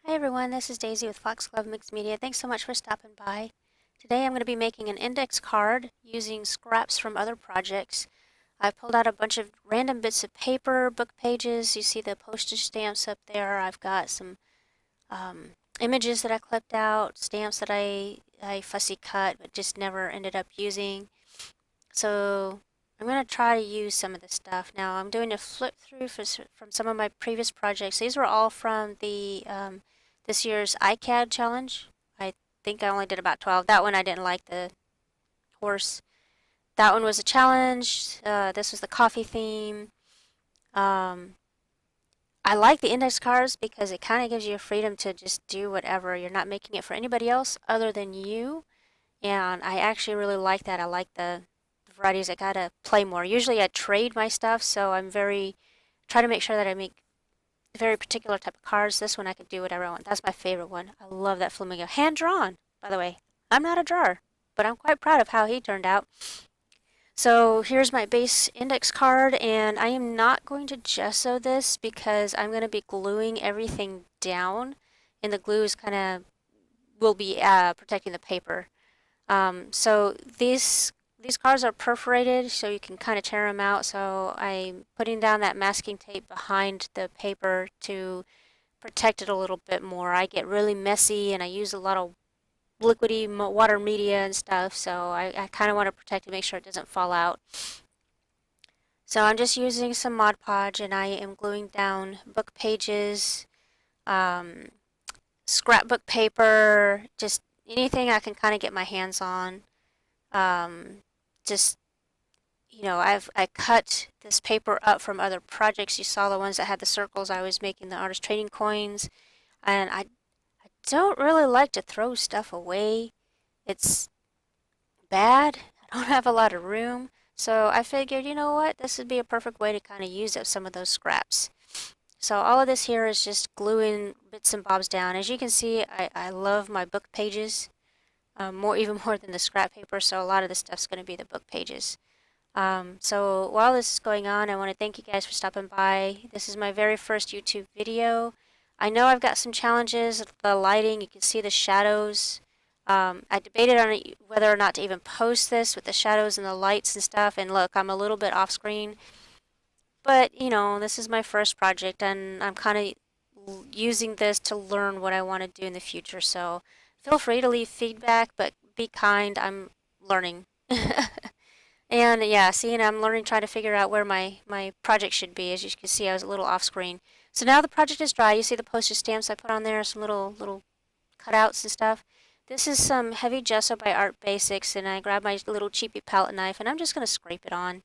Hi everyone, this is Daisy with Foxglove Mixed Media. Thanks so much for stopping by. Today I'm going to be making an index card using scraps from other projects. I've pulled out a bunch of random bits of paper, book pages. You see the postage stamps up there. I've got some images that I clipped out, stamps that I fussy cut but just never ended up using. So I'm going to try to use some of this stuff. Now I'm doing a flip through from some of my previous projects. These were all from the this year's ICAD challenge. I think I only did about 12. That one I didn't like the horse. That one was a challenge. This was the coffee theme. Um, I like the index cards because it kind of gives you freedom to just do whatever. You're not making it for anybody else other than you. And I actually really like that. I like the varieties. I gotta play more. Usually I trade my stuff, so try to make sure that I make very particular type of cards. This one I can do whatever I want. That's my favorite one. I love that flamingo. Hand drawn, by the way. I'm not a drawer, but I'm quite proud of how he turned out. So here's my base index card, and I am not going to gesso this because I'm going to be gluing everything down, and the glue is will be protecting the paper. So these cards are perforated, so you can kind of tear them out. So I'm putting down that masking tape behind the paper to protect it a little bit more. I get really messy and I use a lot of liquidy water media and stuff, so I kind of want to protect it, make sure it doesn't fall out. So I'm just using some Mod Podge and I am gluing down book pages, um, scrapbook paper, just anything I can kind of get my hands on. Um, just I cut this paper up from other projects. You saw the ones that had the circles. I was making the artist trading coins, and I don't really like to throw stuff away. It's bad. I don't have a lot of room. So I figured, you know what, this would be a perfect way to kind of use up some of those scraps. So all of this here is just gluing bits and bobs down. As you can see, I love my book pages, even more than the scrap paper, so a lot of this stuff's going to be the book pages. So while this is going on, I want to thank you guys for stopping by. This is my very first YouTube video. I know I've got some challenges with the lighting. You can see the shadows. I debated on whether or not to even post this with the shadows and the lights and stuff. And look, I'm a little bit off screen. But, this is my first project and I'm kind of using this to learn what I want to do in the future. So feel free to leave feedback, but be kind. I'm learning. And yeah, see, and I'm learning, trying to figure out where my project should be. As you can see, I was a little off screen. So now the project is dry. You see the postage stamps I put on there, some little cutouts and stuff. This is some heavy gesso by Art Basics, and I grabbed my little cheapy palette knife, and I'm just going to scrape it on.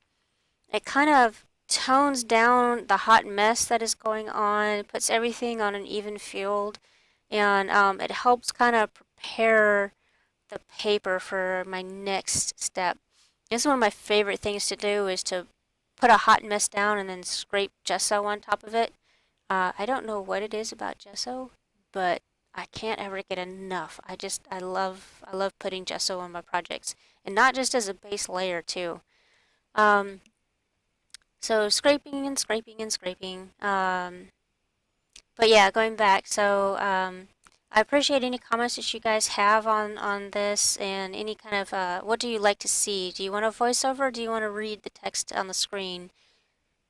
It kind of tones down the hot mess that is going on, puts everything on an even field, and it helps kind of prepare the paper for my next step. This is one of my favorite things to do is to put a hot mess down and then scrape gesso on top of it. I don't know what it is about gesso, but I can't ever get enough. I love putting gesso on my projects, and not just as a base layer too. Um, so scraping and scraping and scraping. But yeah, going back. So I appreciate any comments that you guys have on this and any kind of what do you like to see? Do you want a voiceover or do you want to read the text on the screen?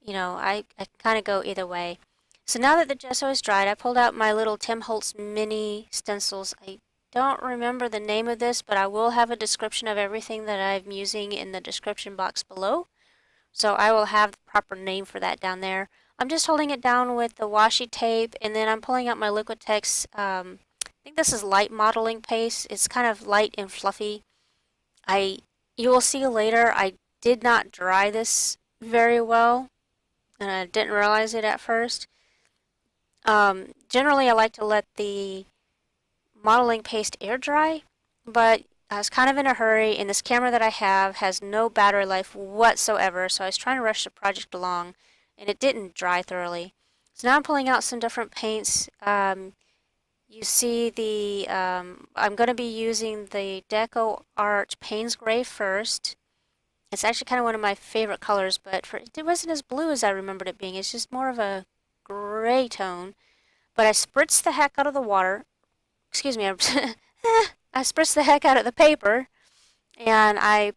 I kind of go either way. So now that the gesso is dried, I pulled out my little Tim Holtz mini stencils. I don't remember the name of this, but I will have a description of everything that I'm using in the description box below. So I will have the proper name for that down there. I'm just holding it down with the washi tape, and then I'm pulling out my Liquitex. I think this is light modeling paste. It's kind of light and fluffy. You will see later, I did not dry this very well, and I didn't realize it at first. Generally, I like to let the modeling paste air dry, but I was kind of in a hurry, and this camera that I have has no battery life whatsoever, so I was trying to rush the project along, and it didn't dry thoroughly. So now I'm pulling out some different paints. You see I'm going to be using the DecoArt Payne's Gray first. It's actually kind of one of my favorite colors, but it wasn't as blue as I remembered it being. It's just more of a gray tone. But I spritzed the heck out of the water. Excuse me, I spritzed the heck out of the paper, and I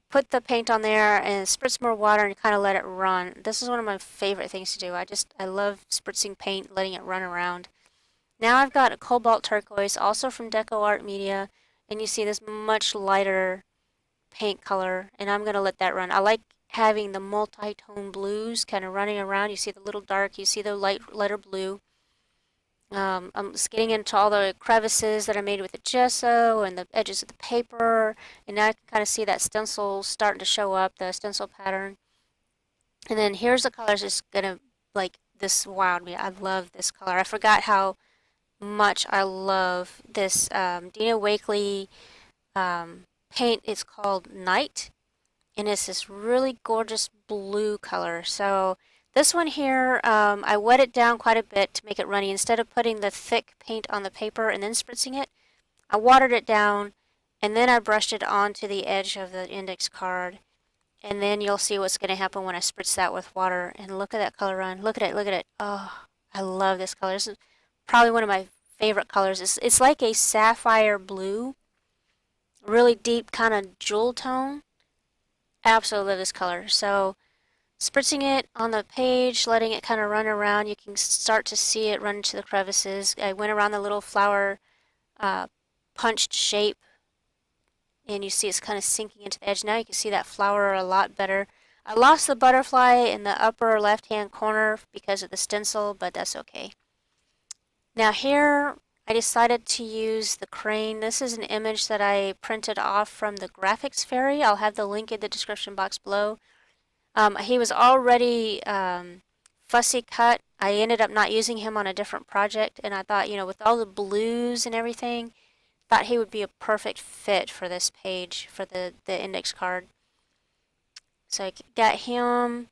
put the paint on there and spritz more water and kind of let it run. This is one of my favorite things to do. I love spritzing paint, letting it run around. Now I've got a Cobalt turquoise, also from DecoArt Media, and you see this much lighter paint color, and I'm going to let that run. I like having the multi-tone blues kind of running around. You see the little dark, you see the lighter blue. I'm just getting into all the crevices that I made with the gesso and the edges of the paper, and now I can kind of see that stencil starting to show up, the stencil pattern. And then here's the colors. It's gonna, like, this wowed me. I love this color. I forgot how much I love this Dina Wakley paint. It's called Night, and it's this really gorgeous blue color. So this one here, I wet it down quite a bit to make it runny. Instead of putting the thick paint on the paper and then spritzing it, I watered it down, and then I brushed it onto the edge of the index card. And then you'll see what's going to happen when I spritz that with water. And look at that color run. Look at it, look at it. Oh, I love this color. This is probably one of my favorite colors. It's like a sapphire blue, really deep kind of jewel tone. Absolutely love this color. So spritzing it on the page, letting it kind of run around, you can start to see it run into the crevices. I went around the little flower punched shape, and you see it's kind of sinking into the edge. Now you can see that flower a lot better. I lost the butterfly in the upper left-hand corner because of the stencil, but that's okay. Now here, I decided to use the crane. This is an image that I printed off from the Graphics Fairy. I'll have the link in the description box below. He was already fussy cut. I ended up not using him on a different project, and I thought, with all the blues and everything, thought he would be a perfect fit for this page, for the index card. So I got him,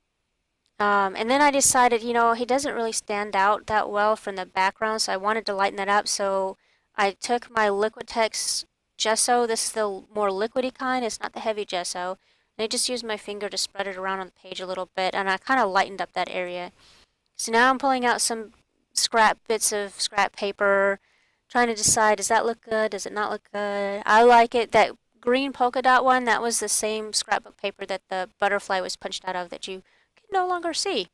and then I decided, he doesn't really stand out that well from the background, so I wanted to lighten that up. So I took my Liquitex gesso. This is the more liquidy kind. It's not the heavy gesso. And I just used my finger to spread it around on the page a little bit, and I kind of lightened up that area. So now I'm pulling out some bits of scrap paper, trying to decide, does that look good? Does it not look good? I like it. That green polka dot one, that was the same scrapbook paper that the butterfly was punched out of that you can no longer see.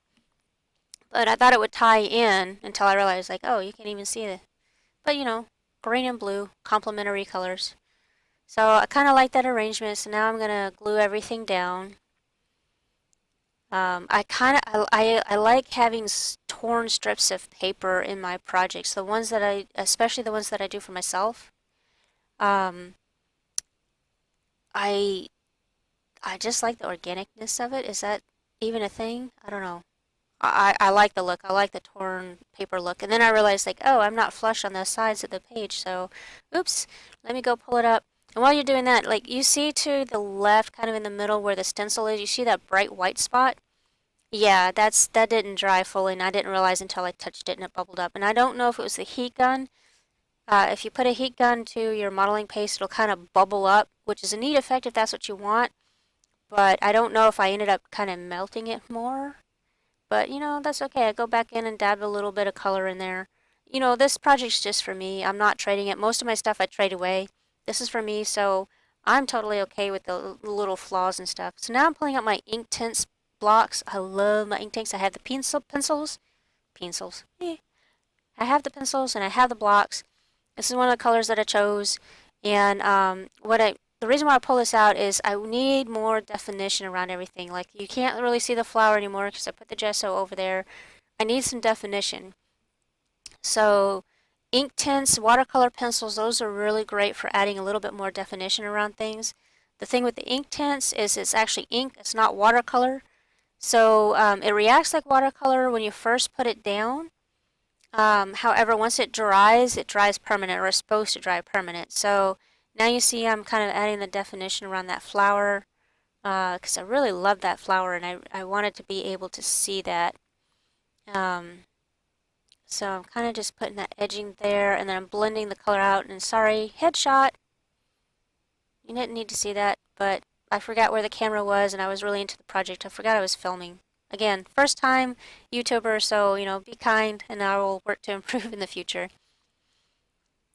But I thought it would tie in until I realized, like, oh, you can't even see it. But, green and blue, complementary colors. So I kind of like that arrangement, so now I'm going to glue everything down. I like having torn strips of paper in my projects, especially the ones that I do for myself. I I just like the organicness of it. Is that even a thing? I don't know. I like the look. I like the torn paper look. And then I realized, like, oh, I'm not flush on the sides of the page, so oops, let me go pull it up. And while you're doing that, like, you see to the left, kind of in the middle where the stencil is, you see that bright white spot? Yeah, that didn't dry fully, and I didn't realize until I touched it and it bubbled up. And I don't know if it was the heat gun. If you put a heat gun to your modeling paste, it'll kind of bubble up, which is a neat effect if that's what you want. But I don't know if I ended up kind of melting it more. But, that's okay. I go back in and dab a little bit of color in there. This project's just for me. I'm not trading it. Most of my stuff I trade away. This is for me, so I'm totally okay with the little flaws and stuff. So now I'm pulling out my ink tints blocks. I love my ink tanks. I have the pencils. Pencils. I have the pencils and I have the blocks. This is one of the colors that I chose. And the reason why I pull this out is I need more definition around everything. Like, you can't really see the flower anymore because I put the gesso over there. I need some definition. So ink tints, watercolor pencils, those are really great for adding a little bit more definition around things. The thing with the ink tints is it's actually ink, it's not watercolor. So it reacts like watercolor when you first put it down. However, once it dries permanent, or is supposed to dry permanent. So now you see I'm kind of adding the definition around that flower because I really love that flower and I wanted to be able to see that. So I'm kind of just putting that edging there and then I'm blending the color out. And sorry, headshot. You didn't need to see that, but I forgot where the camera was and I was really into the project. I forgot I was filming. again, first time YouTuber, so, you know, be kind and I will work to improve in the future.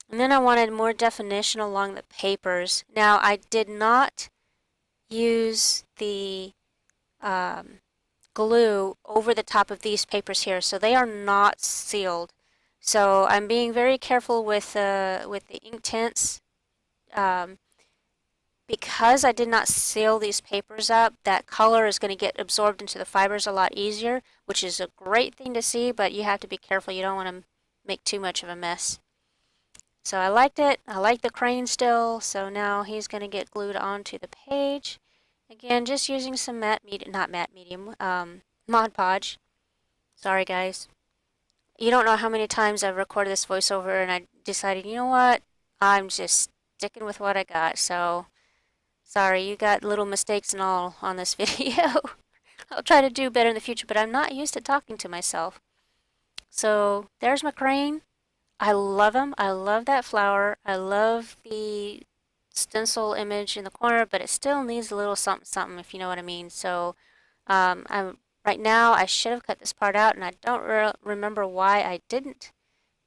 And then I wanted more definition along the papers. Now, I did not use the glue over the top of these papers here, so they are not sealed. So I'm being very careful with the ink tints. Because I did not seal these papers up, that color is going to get absorbed into the fibers a lot easier, which is a great thing to see, but you have to be careful. You don't want to make too much of a mess. So I liked it. I like the crane still, so now he's going to get glued onto the page. Again, just using some Mod Podge. Sorry, guys. You don't know how many times I've recorded this voiceover and I decided, you know what? I'm just sticking with what I got, so sorry, you got little mistakes and all on this video. I'll try to do better in the future, but I'm not used to talking to myself. So there's my crane. I love him. I love that flower. I love the stencil image in the corner, but it still needs a little something something, if you know what I mean. So right now I should have cut this part out, and I don't remember why I didn't.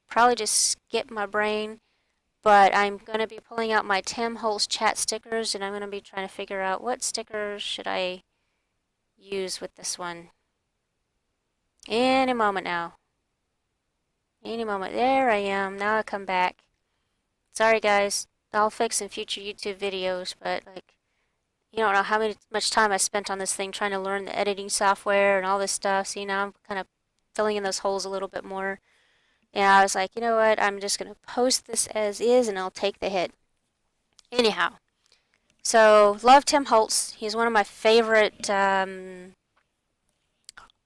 Probably just skipped my brain. But I'm going to be pulling out my Tim Holtz chat stickers, and I'm going to be trying to figure out what stickers should I use with this one. Any moment now. Any moment. There I am. Now I come back. Sorry, guys. I'll fix in future YouTube videos, but like, you don't know how much time I spent on this thing trying to learn the editing software and all this stuff. So, now I'm kind of filling in those holes a little bit more. And I was like, you know what? I'm just going to post this as is, and I'll take the hit. Anyhow. So, love Tim Holtz. He's one of my favorite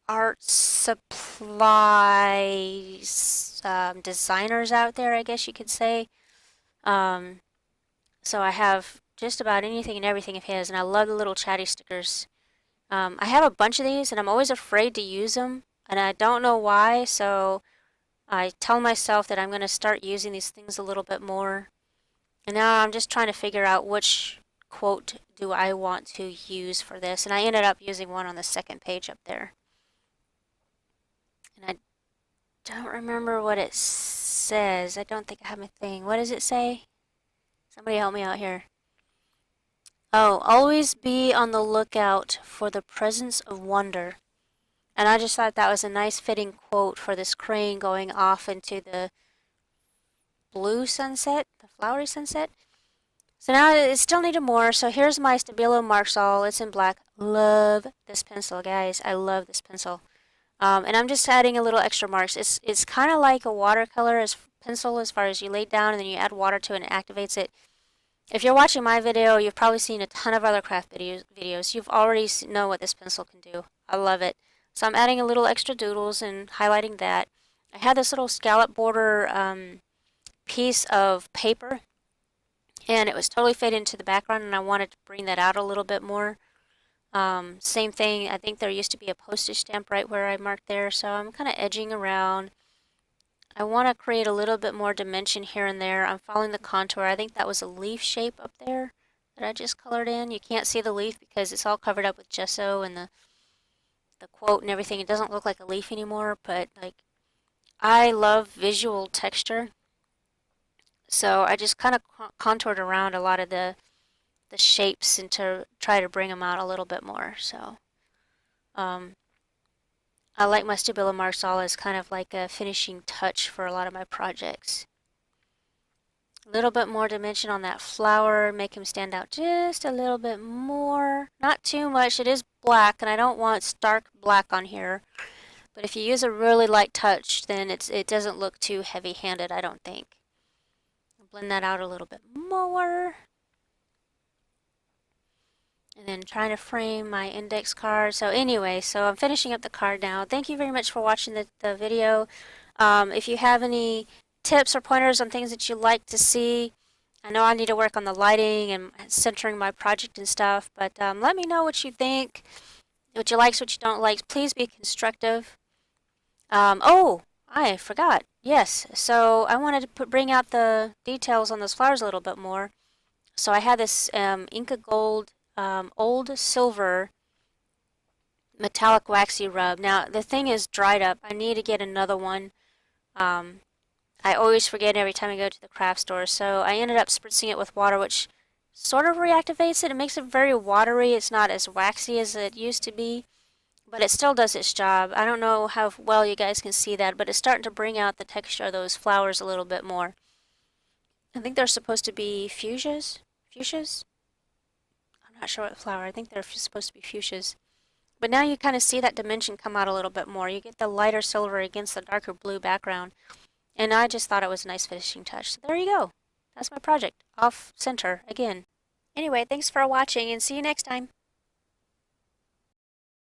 art supplies designers out there, I guess you could say. So I have just about anything and everything of his, and I love the little chatty stickers. I have a bunch of these, and I'm always afraid to use them, and I don't know why, so I tell myself that I'm going to start using these things a little bit more. And now I'm just trying to figure out which quote do I want to use for this, and I ended up using one on the second page up there. And I don't remember what it says. I don't think I have my thing. What does it say? Somebody help me out here. Oh, always be on the lookout for the presence of wonder. And I just thought that was a nice fitting quote for this crane going off into the blue sunset, the flowery sunset. So now it still needed more, so here's my Stabilo Marxall. It's in black. Love this pencil, guys. I love this pencil. And I'm just adding a little extra marks. It's kind of like a watercolor pencil as far as you lay it down and then you add water to it and it activates it. If you're watching my video, you've probably seen a ton of other craft videos. You've already know what this pencil can do. I love it. So I'm adding a little extra doodles and highlighting that. I had this little scallop border piece of paper, and it was totally faded into the background, and I wanted to bring that out a little bit more. Same thing, I think there used to be a postage stamp right where I marked there, so I'm kind of edging around. I want to create a little bit more dimension here and there. I'm following the contour. I think that was a leaf shape up there that I just colored in. You can't see the leaf because it's all covered up with gesso and the quote and everything. It doesn't look like a leaf anymore, but like, I love visual texture. So I just kind of contoured around a lot of the shapes and to try to bring them out a little bit more. So I like my Stabilo Marxall as kind of like a finishing touch for a lot of my projects. A little bit more dimension on that flower, make him stand out just a little bit more. Not too much, it is black and I don't want stark black on here. But if you use a really light touch, then it doesn't look too heavy-handed, I don't think. I'll blend that out a little bit more. And then trying to frame my index card. So anyway, so I'm finishing up the card now. Thank you very much for watching the video. If you have any tips or pointers on things that you'd like to see, I know I need to work on the lighting and centering my project and stuff, but let me know what you think, what you like, what you don't like. Please be constructive. Oh, I forgot. Yes, so I wanted to bring out the details on those flowers a little bit more. So I had this Inca Gold old silver metallic waxy rub. Now the thing is dried up. I need to get another one. I always forget every time I go to the craft store, so I ended up spritzing it with water, which sort of reactivates it. It makes it very watery. It's not as waxy as it used to be, but it still does its job. I don't know how well you guys can see that, but it's starting to bring out the texture of those flowers a little bit more. I think they're supposed to be fuchsias. Fuchsias? I'm not sure what flower. I think they're supposed to be fuchsias. But now you kind of see that dimension come out a little bit more. You get the lighter silver against the darker blue background. And I just thought it was a nice finishing touch. So there you go. That's my project. Off center again. Anyway, thanks for watching and see you next time.